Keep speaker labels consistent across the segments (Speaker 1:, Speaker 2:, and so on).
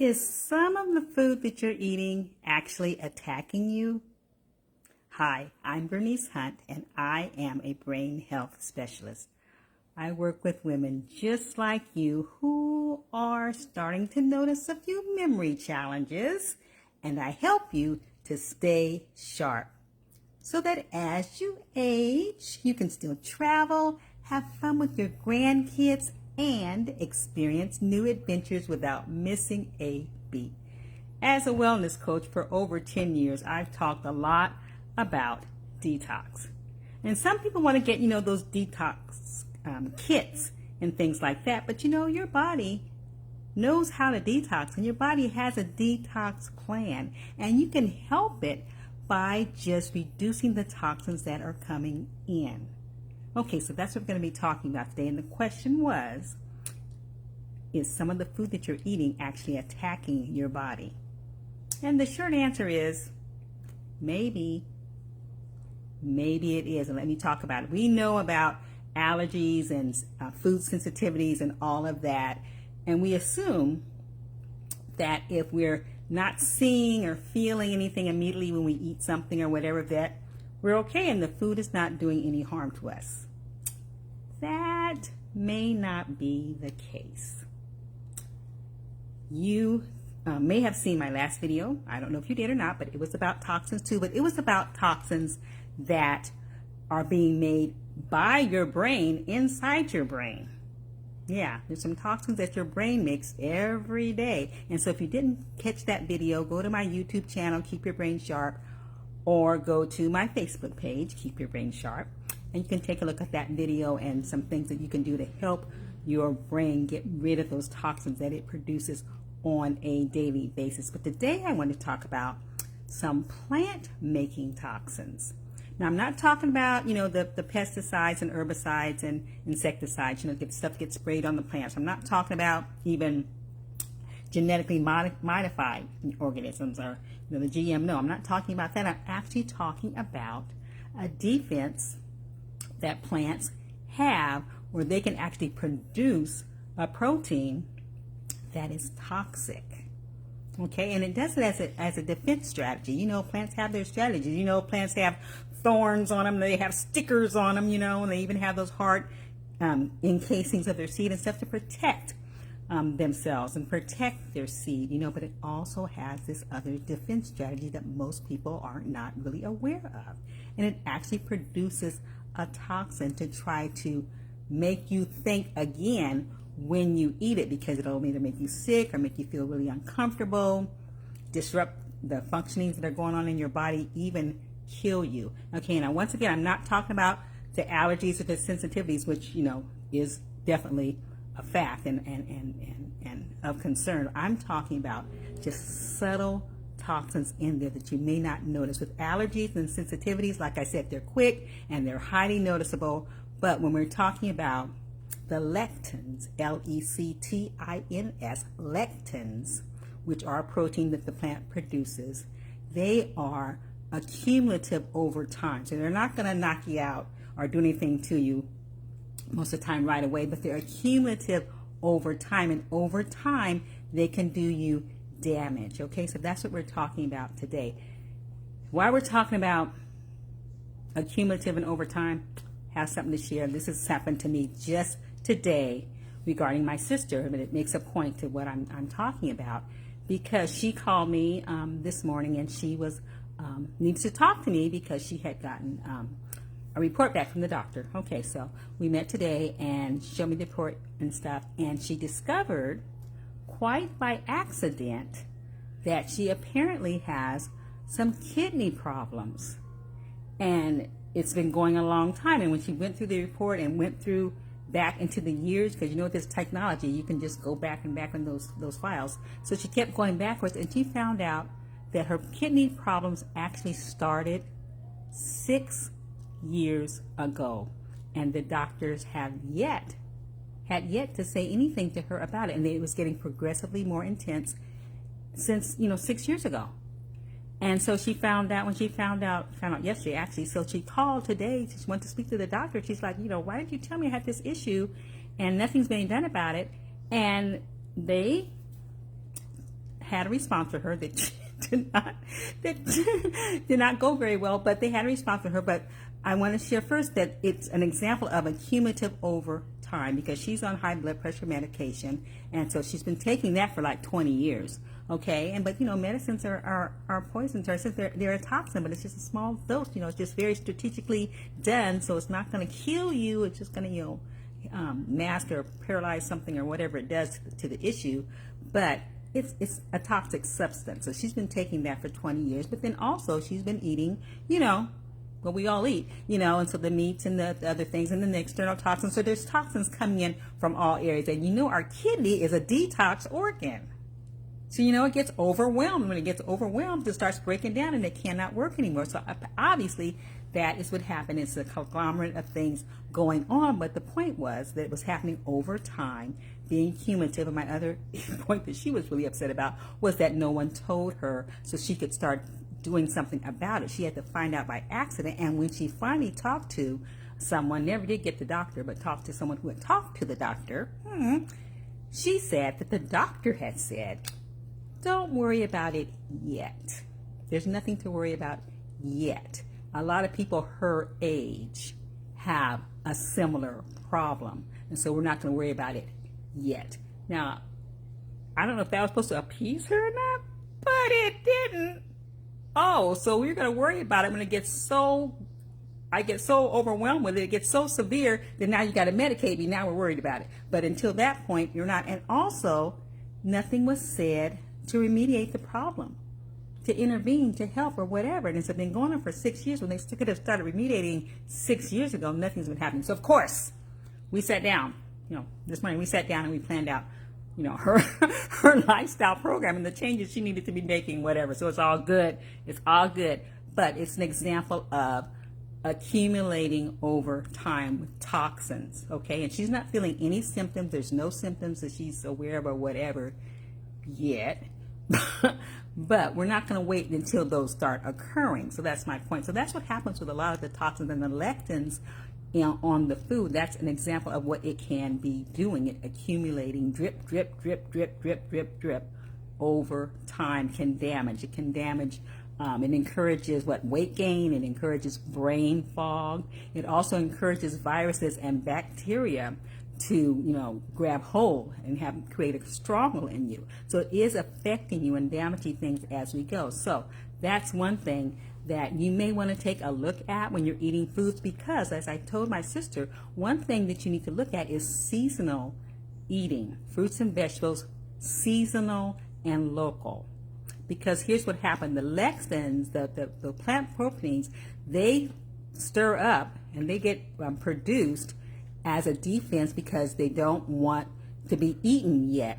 Speaker 1: Is some of the food that you're eating actually attacking you? Hi, I'm Bernice Hunt, and I am a brain health specialist. I work with women just like you who are starting to notice a few memory challenges, and I help you to stay sharp so that as you age, you can still travel, have fun with your grandkids, and experience new adventures without missing a beat. As a wellness coach for over 10 years, I've talked a lot about detox. And some people want to get, those detox kits and things like that. But your body knows how to detox, and your body has a detox plan. And you can help it by just reducing the toxins that are coming in. Okay, so that's what we're going to be talking about today. And the question was, is some of the food that you're eating actually attacking your body? And the short answer is, maybe it is. And let me talk about it. We know about allergies and food sensitivities and all of that. And we assume that if we're not seeing or feeling anything immediately when we eat something or whatever, that we're okay and the food is not doing any harm to us. That may not be the case. You may have seen my last video. I don't know if you did or not, but it was about toxins too. But it was about toxins that are being made by your brain inside your brain. Yeah, there's some toxins that your brain makes every day. And so if you didn't catch that video, go to my YouTube channel, Keep Your Brain Sharp, or go to my Facebook page, Keep Your Brain Sharp, and you can take a look at that video and some things that you can do to help your brain get rid of those toxins that it produces on a daily basis. But today I want to talk about some plant-making toxins. Now, I'm not talking about, the pesticides and herbicides and insecticides, stuff gets sprayed on the plants. I'm not talking about even genetically modified organisms or the GM. No, I'm not talking about that. I'm actually talking about a defense that plants have where they can actually produce a protein that is toxic. Okay, and it does it as a defense strategy. Plants have their strategies. Plants have thorns on them. They have stickers on them, and they even have those hard encasings of their seed and stuff to protect themselves and protect their seed, but it also has this other defense strategy that most people are not really aware of. And it actually produces a toxin to try to make you think again when you eat it, because it'll either make you sick or make you feel really uncomfortable, disrupt the functionings that are going on in your body, even kill you. Okay, now once again, I'm not talking about the allergies or the sensitivities, which, is definitely a fact and of concern. I'm talking about just subtle toxins in there that you may not notice. With allergies and sensitivities, like I said, they're quick and they're highly noticeable. But when we're talking about the lectins, Lectins, lectins, which are a protein that the plant produces, they are accumulative over time. So they're not going to knock you out or do anything to you most of the time right away, but they're accumulative over time, and over time they can do you damage. Okay, so that's what we're talking about today. Why we're talking about accumulative and over time, have something to share. This has happened to me just today regarding my sister, but it makes a point to what I'm talking about, because she called me this morning and she was needs to talk to me because she had gotten a report back from the doctor. Okay, so we met today and showed me the report and stuff, and she discovered quite by accident that she apparently has some kidney problems, and it's been going a long time. And when she went through the report and went through back into the years, because with this technology you can just go back and back in those files, so she kept going backwards, and she found out that her kidney problems actually started 6 years ago, and the doctors had yet to say anything to her about it, and it was getting progressively more intense since 6 years ago. And so she found out yesterday actually. So she called today. She went to speak to the doctor. She's like, why didn't you tell me I had this issue, and nothing's being done about it? And they had a response for her that did not go very well, but they had a response for her. But I want to share first that it's an example of a cumulative over time, because she's on high blood pressure medication, and so she's been taking that for like 20 years. Okay, and but medicines are poisons. Or since they're a toxin, but it's just a small dose. It's just very strategically done, so it's not going to kill you. It's just going to mask or paralyze something or whatever it does to the issue. But it's a toxic substance. So she's been taking that for 20 years. But then also she's been eating, what we all eat, and so the meats and the other things, and then the external toxins. So there's toxins coming in from all areas. And our kidney is a detox organ. So, it gets overwhelmed. When it gets overwhelmed, it starts breaking down and it cannot work anymore. So obviously that is what happened. It's a conglomerate of things going on. But the point was that it was happening over time, being cumulative. And my other point that she was really upset about was that no one told her so she could start doing something about it. She had to find out by accident. And when she finally talked to someone, never did get the doctor, but talked to someone who had talked to the doctor, she said that the doctor had said, don't worry about it yet. There's nothing to worry about yet. A lot of people her age have a similar problem, and so we're not going to worry about it yet. Now, I don't know if that was supposed to appease her or not, but it didn't. Oh, so we're going to worry about it when I get so overwhelmed with it, it gets so severe that now you got to medicate me. Now we're worried about it. But until that point, you're not. And also, nothing was said to remediate the problem, to intervene, to help, or whatever. And it's been going on for 6 years. When they could have started remediating 6 years ago, nothing's been happening. So of course, we sat down, this morning we sat down and we planned out, her lifestyle program and the changes she needed to be making, whatever. So it's all good. It's all good. But it's an example of accumulating over time with toxins, okay? And she's not feeling any symptoms. There's no symptoms that she's aware of or whatever yet. But we're not going to wait until those start occurring. So that's my point. So that's what happens with a lot of the toxins and the lectins on the food. That's an example of what it can be doing. It accumulating, drip, drip, drip, drip, drip, drip, drip over time can damage. It can damage. It encourages weight gain. It encourages brain fog. It also encourages viruses and bacteria to grab hold and create a stronghold in you. So it is affecting you and damaging things as we go. So that's one thing that you may want to take a look at when you're eating foods, because as I told my sister, one thing that you need to look at is seasonal eating. Fruits and vegetables, seasonal and local. Because here's what happened. The lectins, the plant proteins, they stir up and they get produced as a defense because they don't want to be eaten yet.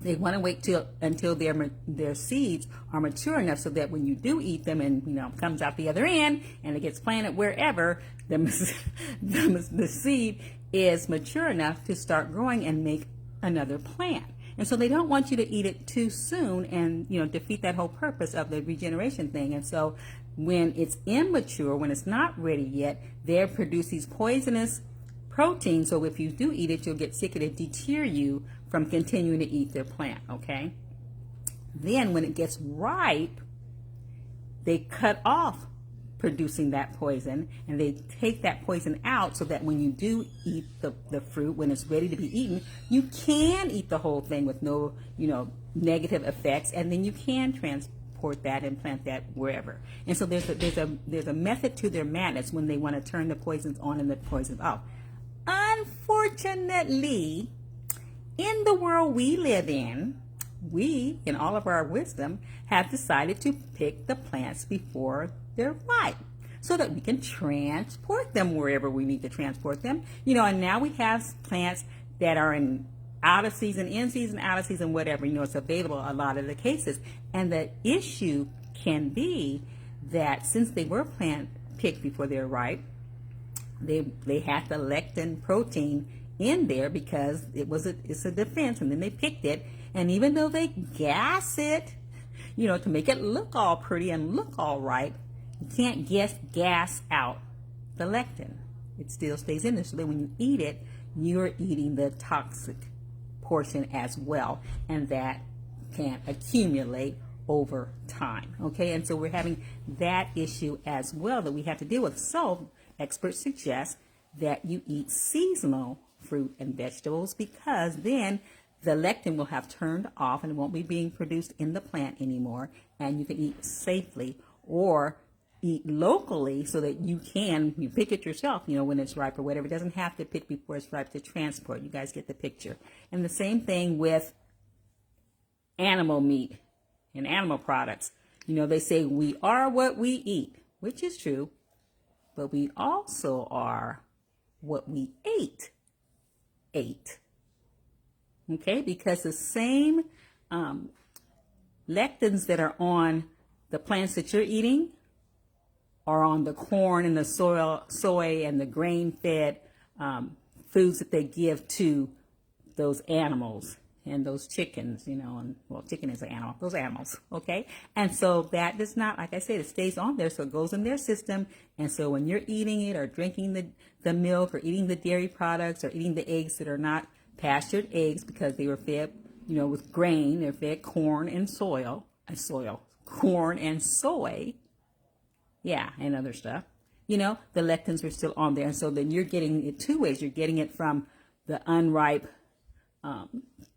Speaker 1: They want to wait until their seeds are mature enough so that when you do eat them and comes out the other end and it gets planted wherever, the seed is mature enough to start growing and make another plant. And so they don't want you to eat it too soon and defeat that whole purpose of the regeneration thing. And so when it's immature, when it's not ready yet, they produce these poisonous proteins. So if you do eat it, you'll get sick and it deter you from continuing to eat their plant, okay? Then when it gets ripe, they cut off producing that poison and they take that poison out so that when you do eat the fruit, when it's ready to be eaten, you can eat the whole thing with no, negative effects, and then you can transport that and plant that wherever. And so there's a method to their madness when they want to turn the poisons on and the poisons off. Unfortunately, in the world we live in, we, in all of our wisdom, have decided to pick the plants before they're ripe so that we can transport them wherever we need to transport them. And now we have plants that are in out of season, in season, out of season, whatever. It's available a lot of the cases. And the issue can be that since they were picked before they're ripe, they had the lectin protein in there because it's a defense, and then they picked it. And even though they gas it, to make it look all pretty and look all right, you can't gas out the lectin. It still stays in there. So that when you eat it, you're eating the toxic portion as well. And that can accumulate over time. Okay, and so we're having that issue as well that we have to deal with. So experts suggest that you eat seasonal fruit and vegetables, because then the lectin will have turned off and it won't be being produced in the plant anymore, and you can eat safely or eat locally so that you pick it yourself, when it's ripe or whatever. It doesn't have to pick before it's ripe to transport. You guys get the picture. And the same thing with animal meat and animal products. They say we are what we eat, which is true, but we also are what we ate. Okay, because the same lectins that are on the plants that you're eating are on the corn and the soy and the grain-fed foods that they give to those animals and those chickens, and chicken is an animal, those animals, okay? And so that does not, like I said, it stays on there, so it goes in their system. And so when you're eating it or drinking the milk or eating the dairy products or eating the eggs that are not pastured eggs because they were fed, with grain, they're fed corn and corn and soy, and other stuff, the lectins are still on there. And so then you're getting it two ways. You're getting it from the unripe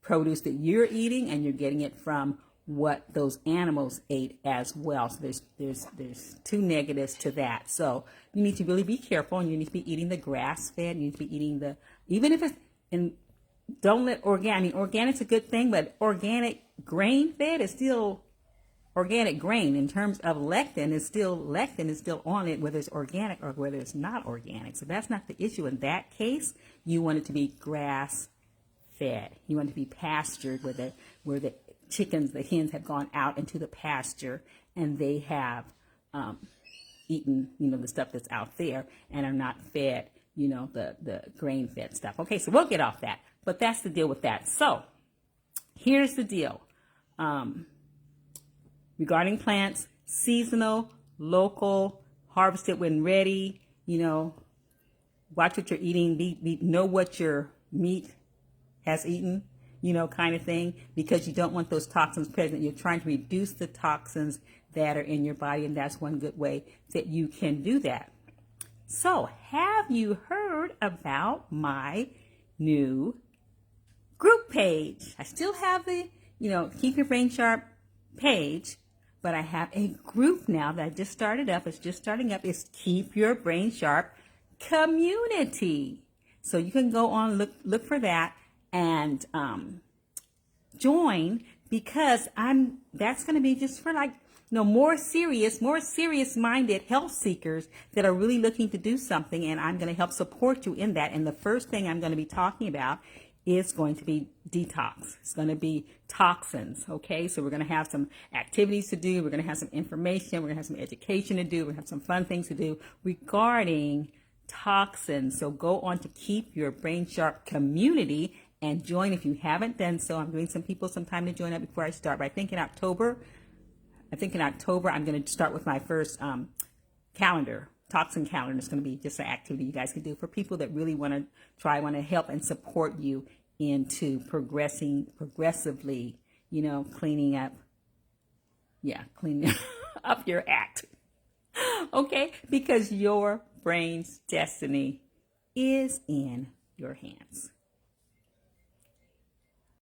Speaker 1: produce that you're eating, and you're getting it from what those animals ate as well. So there's two negatives to that. So you need to really be careful, and you need to be eating the grass-fed. You need to be eating even if it's, and don't let organic's a good thing, but organic grain-fed is still organic grain. In terms of lectin is still on it, whether it's organic or whether it's not organic. So that's not the issue in that case. You want it to be grass-fed. You want it to be pastured where the chickens, the hens have gone out into the pasture and they have eaten, the stuff that's out there and are not fed, the grain-fed stuff. Okay, so we'll get off that. But that's the deal with that. So here's the deal. Regarding plants, seasonal, local, harvested when ready, watch what you're eating, know what your meat has eaten, kind of thing, because you don't want those toxins present. You're trying to reduce the toxins that are in your body, and that's one good way that you can do that. So, have you heard about my new group page? I still have the, Keep Your Brain Sharp page, but I have a group now that I just started up. It's just starting up. It's Keep Your Brain Sharp Community. So you can go on, look for that and join, because that's going to be just for more serious-minded health seekers that are really looking to do something, and I'm going to help support you in that. And the first thing I'm going to be talking about is going to be detox. It's going to be toxins, okay? So we're going to have some activities to do. We're going to have some information. We're going to have some education to do. We're going to have some fun things to do regarding toxins. So go on to Keep Your Brain Sharp Community and join if you haven't done so. I'm giving some people some time to join up before I start. But I think in October I'm going to start with my first toxin calendar. It's going to be just an activity you guys can do for people that really want to help and support you into progressively, cleaning up up your act. Okay? Because your brain's destiny is in your hands.